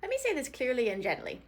Let me say this clearly and gently.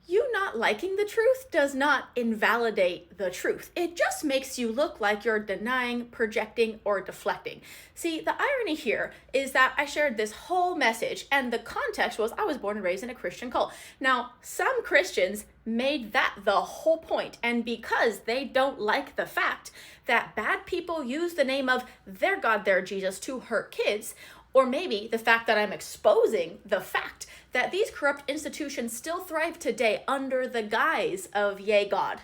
You not liking the truth does not invalidate the truth. It just makes you look like you're denying, projecting, or deflecting. See, the irony here is that I shared this whole message, and the context was I was born and raised in a Christian cult. Now, some Christians made that the whole point, and because they don't like the fact that bad people use the name of their God, their Jesus, to hurt kids, or maybe the fact that I'm exposing the fact that these corrupt institutions still thrive today under the guise of yay God.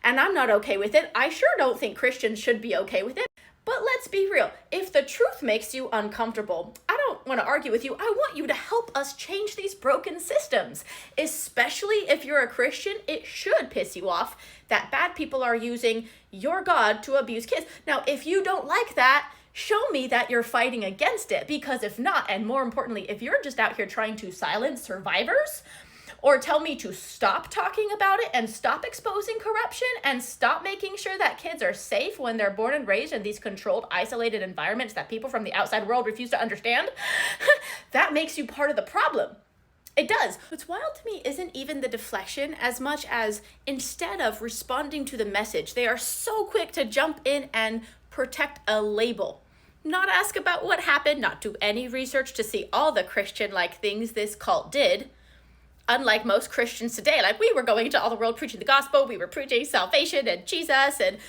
And I'm not okay with it. I sure don't think Christians should be okay with it. But let's be real. If the truth makes you uncomfortable, I don't want to argue with you. I want you to help us change these broken systems. Especially if you're a Christian, it should piss you off that bad people are using your God to abuse kids. Now, if you don't like that, show me that you're fighting against it, because if not, and more importantly, if you're just out here trying to silence survivors or tell me to stop talking about it and stop exposing corruption and stop making sure that kids are safe when they're born and raised in these controlled, isolated environments that people from the outside world refuse to understand, that makes you part of the problem. It does. What's wild to me isn't even the deflection as much as instead of responding to the message, they are so quick to jump in and protect a label. Not ask about what happened, not do any research to see all the Christian-like things this cult did. Unlike most Christians today, like we were going to all the world preaching the gospel, we were preaching salvation and Jesus and,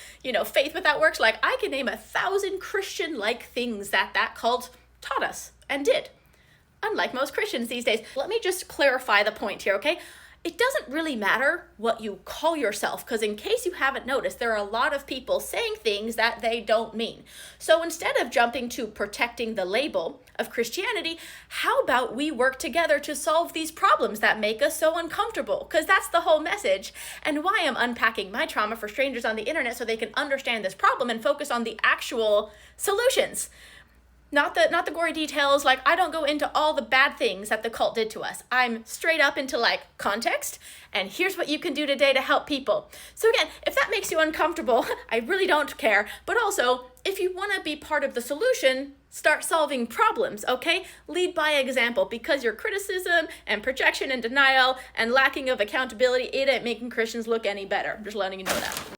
faith without works. Like I can name 1,000 Christian-like things that cult taught us and did. Unlike most Christians these days. Let me just clarify the point here, okay? It doesn't really matter what you call yourself, because in case you haven't noticed, there are a lot of people saying things that they don't mean. So instead of jumping to protecting the label of Christianity, how about we work together to solve these problems that make us so uncomfortable? Because that's the whole message, and why I'm unpacking my trauma for strangers on the internet so they can understand this problem and focus on the actual solutions. Not the gory details. Like I don't go into all the bad things that the cult did to us. I'm straight up into context, and here's what you can do today to help people. So again, if that makes you uncomfortable, I really don't care. But also, if you want to be part of the solution, start solving problems, okay? Lead by example, because your criticism and projection and denial and lacking of accountability, it ain't making Christians look any better. I'm just letting you know that.